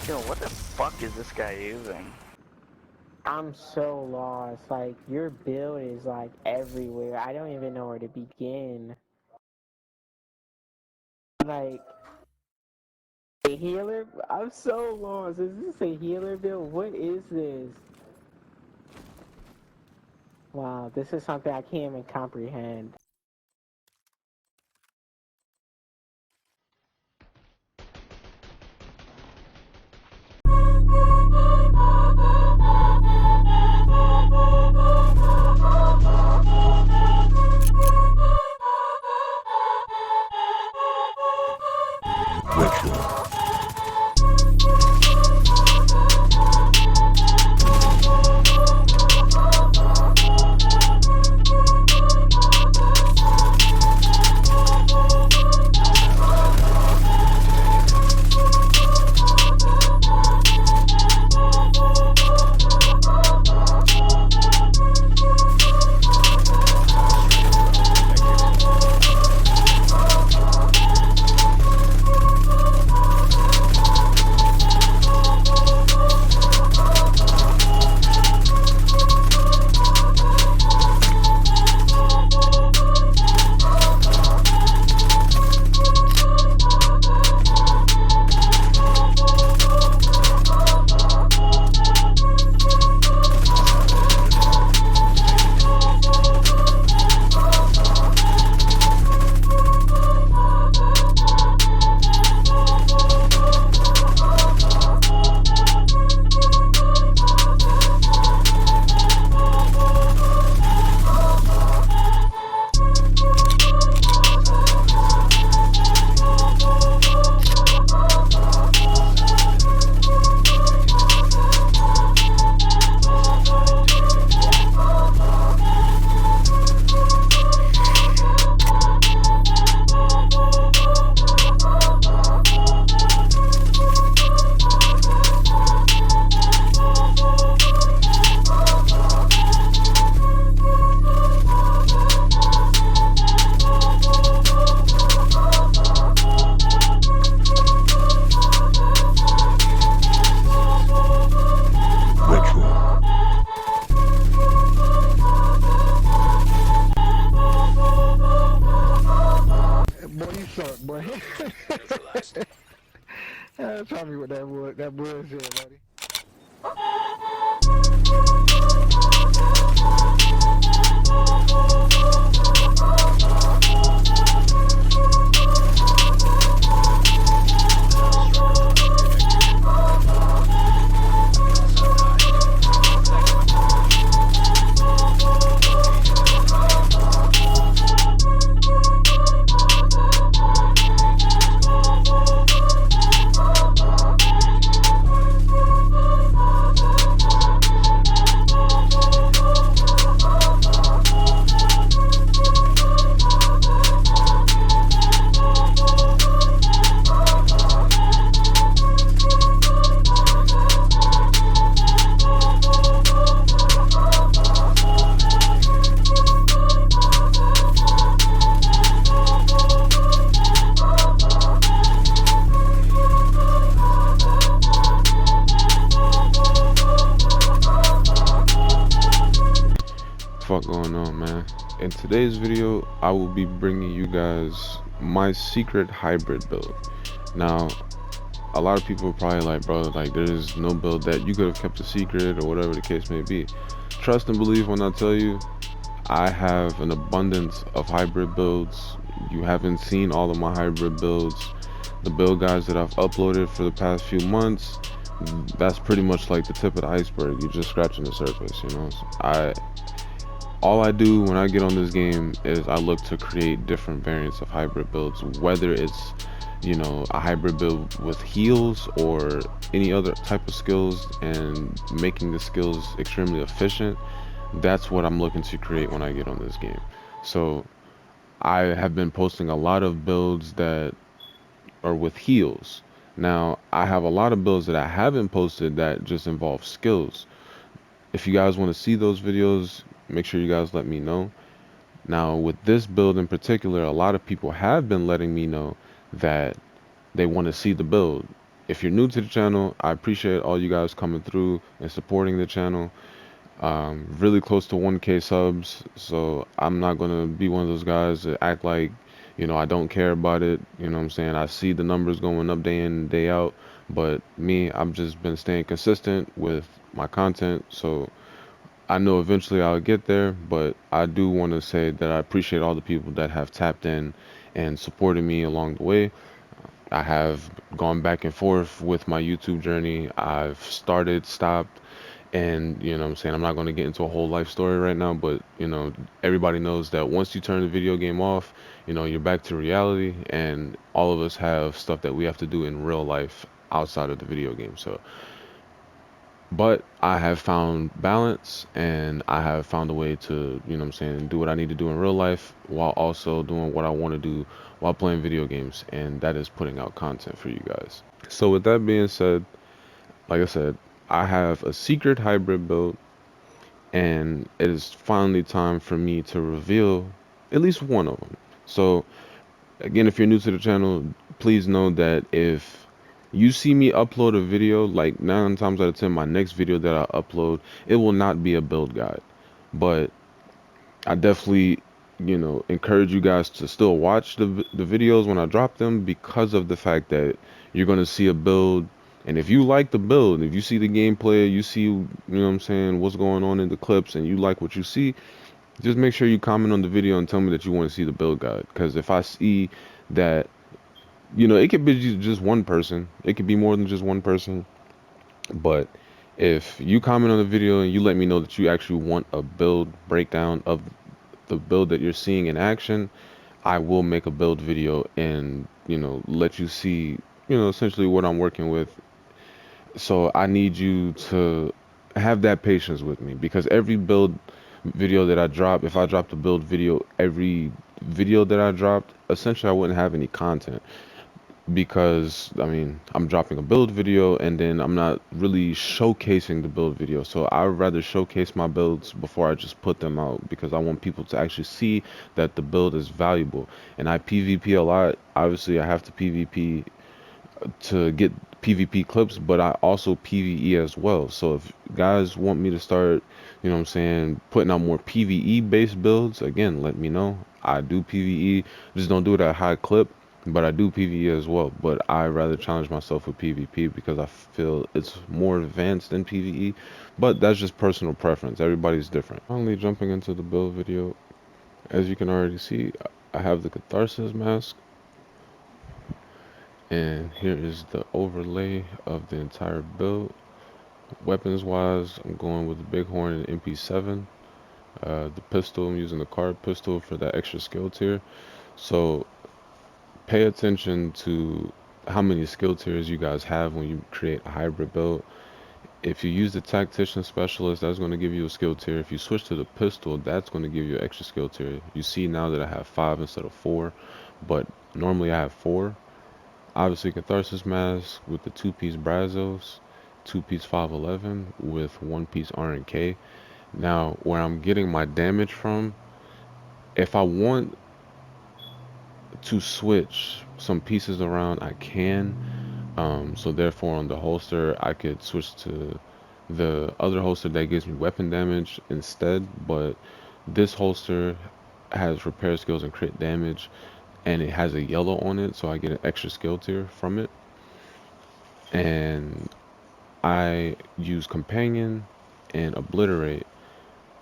Yo, what the fuck is this guy using? I'm so lost. Like, your build is like everywhere. I don't even know where to begin. Like, a healer? I'm so lost. Is this a healer build? What is this? Wow, this is something I can't even comprehend. Ritual. Boy, you suck, boy. Try me with that bullshit, buddy. Fuck going on, man? In today's video, I will be bringing you guys my secret hybrid build. Now, a lot of people are probably like, bro, like there's no build that you could have kept a secret or whatever the case may be. Trust and believe when I tell you, I have an abundance of hybrid builds. You haven't seen all of my hybrid builds. The build guides that I've uploaded for the past few months, that's pretty much like the tip of the iceberg. You're just scratching the surface, you know. All I do when I get on this game is I look to create different variants of hybrid builds, whether it's, you know, a hybrid build with heals or any other type of skills, and making the skills extremely efficient. That's what I'm looking to create when I get on this game. So I have been posting a lot of builds that are with heals. Now I have a lot of builds that I haven't posted that just involve skills. If you guys want to see those videos, make sure you guys let me know. Now with this build in particular, a lot of people have been letting me know that they want to see the build. if you're new to the channel, I appreciate all you guys coming through and supporting the channel. Really close to 1K subs, so I'm not gonna be one of those guys that act like, you know, I don't care about it. You know what I'm saying? I see the numbers going up day in and day out, but me, I've just been staying consistent with my content, so I know eventually I'll get there. But I do want to say that I appreciate all the people that have tapped in and supported me along the way. I have gone back and forth with my YouTube journey. I've started, stopped, and you know what I'm saying, I'm not going to get into a whole life story right now, but you know, everybody knows that once you turn the video game off, you know, you're back to reality, and all of us have stuff that we have to do in real life outside of the video game. So, but I have found balance, and I have found a way to, you know what I'm saying, do what I need to do in real life while also doing what I want to do while playing video games, and that is putting out content for you guys. So with that being said, like I said, I have a secret hybrid build, and it is finally time for me to reveal at least one of them. So again, if you're new to the channel, please know that if you see me upload a video, like 9 times out of 10, my next video that I upload, it will not be a build guide. But I definitely, you know, encourage you guys to still watch the videos when I drop them, because of the fact that you're going to see a build. And if you like the build, if you see the gameplay, you see, you know what I'm saying, what's going on in the clips, and you like what you see, just make sure you comment on the video and tell me that you want to see the build guide. Because if I see that, you know, it could be just one person, it could be more than just one person, but if you comment on the video and you let me know that you actually want a build breakdown of the build that you're seeing in action, I will make a build video and, you know, let you see, you know, essentially what I'm working with. So I need you to have that patience with me, because every build video that I drop, if I dropped a build video every video that I dropped, essentially I wouldn't have any content. Because I mean, I'm dropping a build video and then I'm not really showcasing the build video. So I would rather showcase my builds before I just put them out, because I want people to actually see that the build is valuable. And I PvP a lot. Obviously I have to PvP to get PvP clips, but I also PvE as well. So if guys want me to start, you know what I'm saying, putting out more PvE based builds, again, let me know. I do PvE, just don't do it at a high clip, but I do PvE as well. But I rather challenge myself with PvP because I feel it's more advanced than PvE, but that's just personal preference. Everybody's different. Finally jumping into the build video, as you can already see, I have the Catharsis mask. And here is the overlay of the entire build. Weapons wise, I'm going with the Bighorn and MP7. The pistol, I'm using the card pistol for that extra skill tier. So pay attention to how many skill tiers you guys have when you create a hybrid build. If you use the tactician specialist, that's going to give you a skill tier. If you switch to the pistol, that's going to give you an extra skill tier. You see now that I have 5 instead of 4, but normally I have 4. Obviously, Catharsis mask with the 2-piece Brazos, 2-piece 511 with 1-piece R&K. Now, where I'm getting my damage from, if I want to switch some pieces around, I can. So therefore, on the holster, I could switch to the other holster that gives me weapon damage instead. But this holster has repair skills and crit damage, and it has a yellow on it, so I get an extra skill tier from it. And I use Companion and Obliterate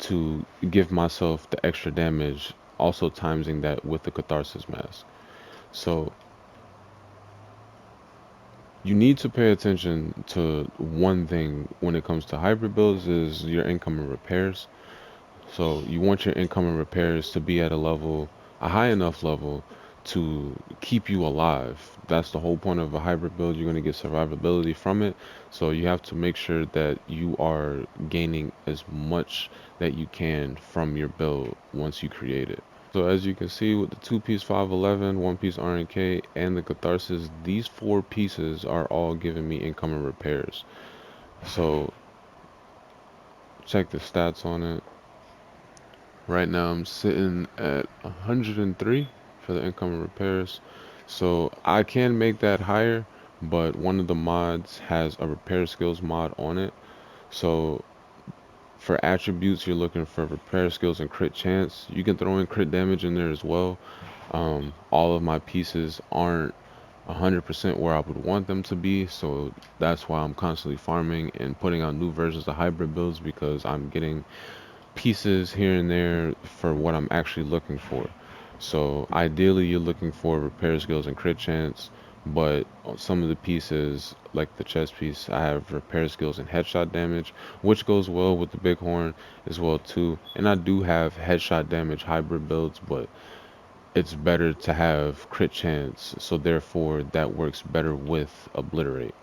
to give myself the extra damage, also timesing that with the Catharsis mask. So you need to pay attention to one thing when it comes to hybrid builds, is your incoming repairs. So you want your incoming repairs to be at a high enough level to keep you alive. That's the whole point of a hybrid build. You're going to get survivability from it. So you have to make sure that you are gaining as much that you can from your build once you create it. So as you can see, with the 2-piece 511, 1-piece R&K, and the Catharsis, these 4 pieces are all giving me incoming repairs. So check the stats on it. Right now I'm sitting at 103 for the incoming repairs. So I can make that higher, but one of the mods has a repair skills mod on it. So for attributes, you're looking for repair skills and crit chance. You can throw in crit damage in there as well. All of my pieces aren't 100% where I would want them to be, so that's why I'm constantly farming and putting out new versions of hybrid builds, because I'm getting pieces here and there for what I'm actually looking for. So ideally you're looking for repair skills and crit chance, but some of the pieces, like the chest piece, I have repair skills and headshot damage, which goes well with the bighorn as well too. And I do have headshot damage hybrid builds, but it's better to have crit chance, so therefore that works better with obliterate.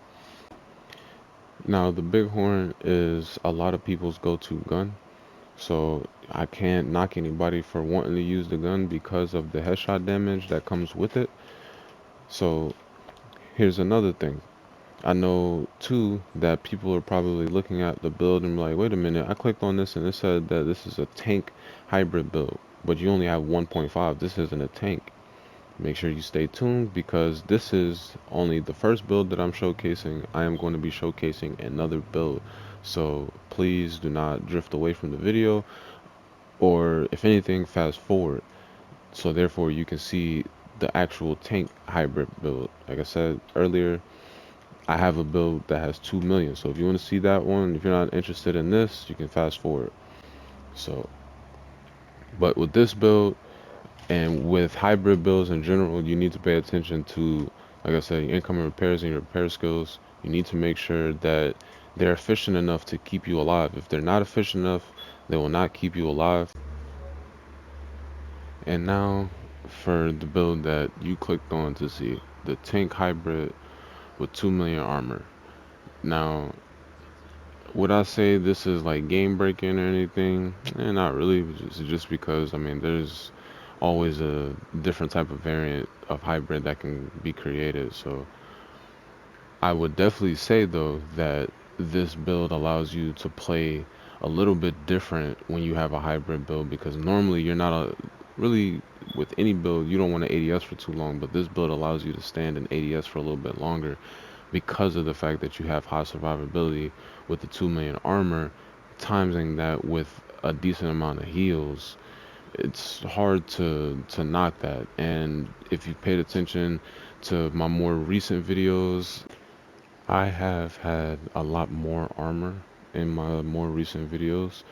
Now the bighorn is a lot of people's go-to gun, so I can't knock anybody for wanting to use the gun because of the headshot damage that comes with it. So here's another thing. I know too that people are probably looking at the build and be like, wait a minute, I clicked on this and it said that this is a tank hybrid build, but you only have 1.5. This isn't a tank. Make sure you stay tuned, because this is only the first build that I'm showcasing. I am going to be showcasing another build, so please do not drift away from the video, or if anything, fast forward, so therefore you can see the actual tank hybrid build. Like I said earlier, I have a build that has 2 million, so if you want to see that one, if you're not interested in this, you can fast forward. So, but with this build and with hybrid builds in general, you need to pay attention to, like I said, your incoming repairs and your repair skills. You need to make sure that they're efficient enough to keep you alive. If they're not efficient enough, they will not keep you alive. And now for the build that you clicked on to see, the tank hybrid with 2 million armor. Now, would I say this is like game breaking or anything? Not really. Just because, I mean, there's always a different type of variant of hybrid that can be created. So I would definitely say though that this build allows you to play a little bit different when you have a hybrid build, because normally you're not really, with any build, you don't want to ADS for too long, but this build allows you to stand in ADS for a little bit longer because of the fact that you have high survivability with the 2 million armor, timesing that with a decent amount of heals. It's hard to knock that. And if you paid attention to my more recent videos, I have had a lot more armor in my more recent videos,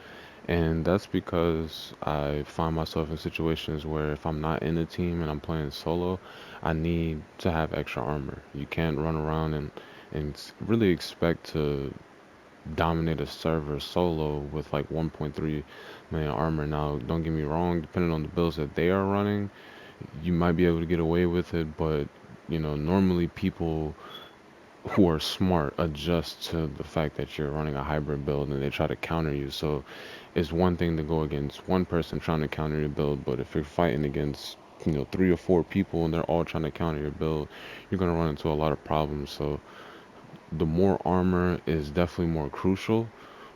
and that's because I find myself in situations where if I'm not in a team and I'm playing solo, I need to have extra armor. You can't run around and really expect to dominate a server solo with like 1.3 million armor. Now, don't get me wrong, depending on the builds that they are running, you might be able to get away with it, but normally people who are smart adjust to the fact that you're running a hybrid build and they try to counter you. So it's one thing to go against one person trying to counter your build, but if you're fighting against 3 or 4 people and they're all trying to counter your build, you're going to run into a lot of problems. So the more armor is definitely more crucial,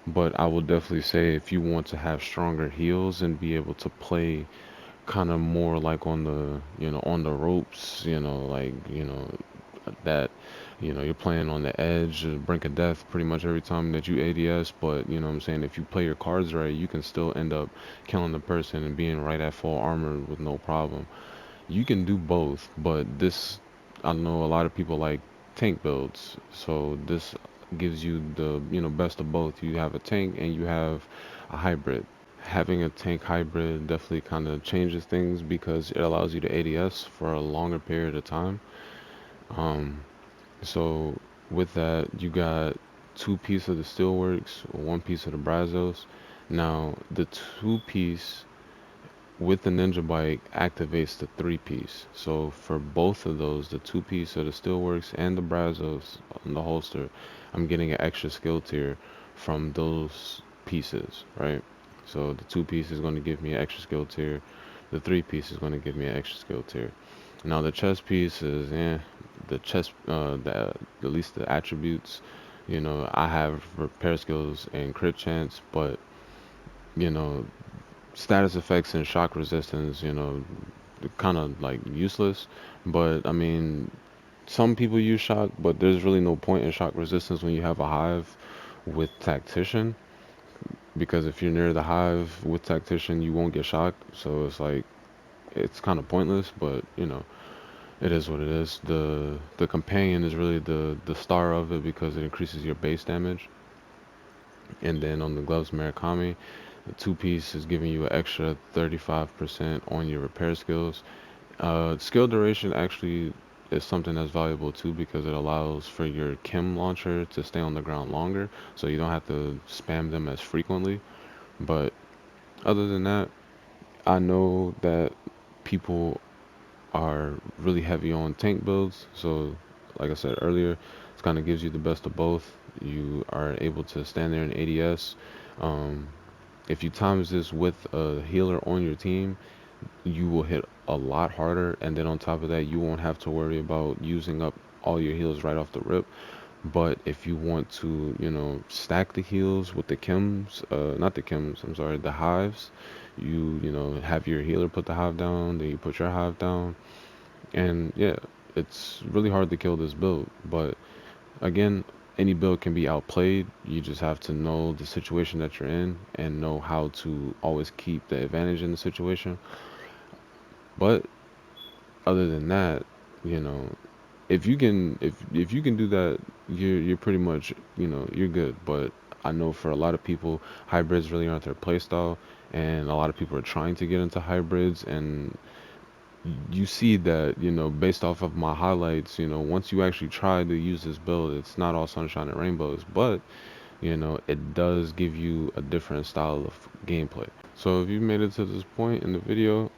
but I will definitely say if you want to have stronger heals and be able to play kind of more like on the on the ropes, like that you're playing on the edge, the brink of death pretty much every time that you ADS, but what I'm saying, if you play your cards right, you can still end up killing the person and being right at full armor with no problem. You can do both, but this, I know a lot of people like tank builds, so this gives you the best of both. You have a tank and you have a hybrid. Having a tank hybrid definitely kind of changes things because it allows you to ADS for a longer period of time. So with that, you got 2 piece of the steelworks, 1 piece of the brazos. Now the 2 piece with the ninja bike activates the 3 piece. So for both of those, the 2 piece of the steelworks and the brazos on the holster, I'm getting an extra skill tier from those pieces, right? So the 2 piece is going to give me an extra skill tier. The 3 piece is going to give me an extra skill tier. Now the chest piece is, the chest, at least the attributes, I have repair skills and crit chance, but you know, status effects and shock resistance, kind of like useless. But I mean, some people use shock, but there's really no point in shock resistance when you have a hive with tactician, because if you're near the hive with tactician, you won't get shocked. So it's like it's kind of pointless, but you know, it is what it is. The companion is really the star of it because it increases your base damage. And then on the gloves Murakami, the two piece is giving you an extra 35% on your repair skills. Skill duration actually is something that's valuable too because it allows for your chem launcher to stay on the ground longer, so you don't have to spam them as frequently. But other than that, I know that people are really heavy on tank builds, so like I said earlier, it kind of gives you the best of both. You are able to stand there in ADS. Um, if you times this with a healer on your team, you will hit a lot harder, and then on top of that, you won't have to worry about using up all your heals right off the rip. But if you want to, you know, stack the heals with the chems, not the chems, I'm sorry, the hives, you know, have your healer put the hive down, then you put your hive down, and yeah, it's really hard to kill this build. But again, any build can be outplayed. You just have to know the situation that you're in and know how to always keep the advantage in the situation. But other than that, you know, if you can do that, you're pretty much, you know, you're good. But I know for a lot of people, hybrids really aren't their playstyle, and a lot of people are trying to get into hybrids, and you see that, you know, based off of my highlights, you know, once you actually try to use this build, it's not all sunshine and rainbows, but you know, it does give you a different style of gameplay. So if you made it to this point in the video,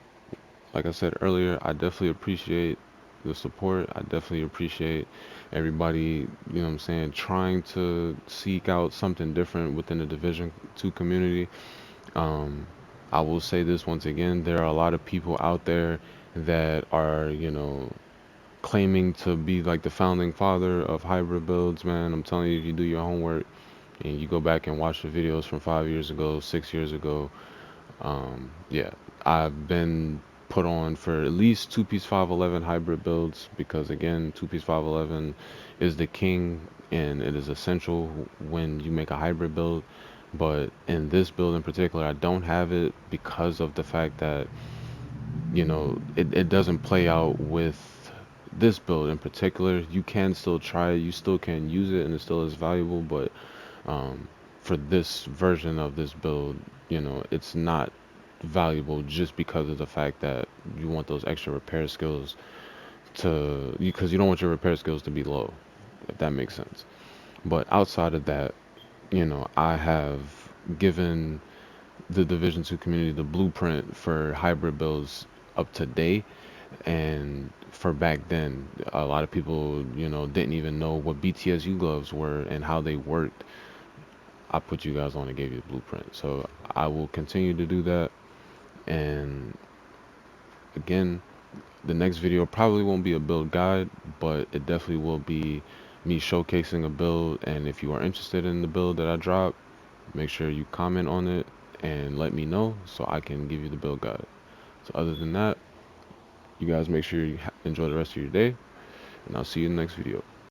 like I said earlier, I definitely appreciate the support. I definitely appreciate everybody, you know what I'm saying, trying to seek out something different within the Division 2 community. Um, I will say this once again, there are a lot of people out there that are, you know, claiming to be like the founding father of hybrid builds, man. I'm telling you, if you do your homework and you go back and watch the videos from 5 years ago, 6 years ago, yeah, I've been put on for at least two-piece 511 hybrid builds because again, two-piece 511 is the king and it is essential when you make a hybrid build. But in this build in particular, I don't have it because of the fact that, you know, it doesn't play out with this build in particular. You can still try it, you still can use it, and it still is valuable, but um, for this version of this build, you know, it's not valuable just because of the fact that you want those extra repair skills to, because you don't want your repair skills to be low, if that makes sense. But outside of that, you know, I have given the Division 2 community the blueprint for hybrid builds up to date. And for back then, a lot of people, you know, didn't even know what BTSU gloves were and how they worked. I put you guys on and gave you the blueprint. So I will continue to do that. And again, the next video probably won't be a build guide, but it definitely will be me showcasing a build. And if you are interested in the build that I drop, make sure you comment on it and let me know so I can give you the build guide. So other than that, you guys make sure you enjoy the rest of your day, and I'll see you in the next video.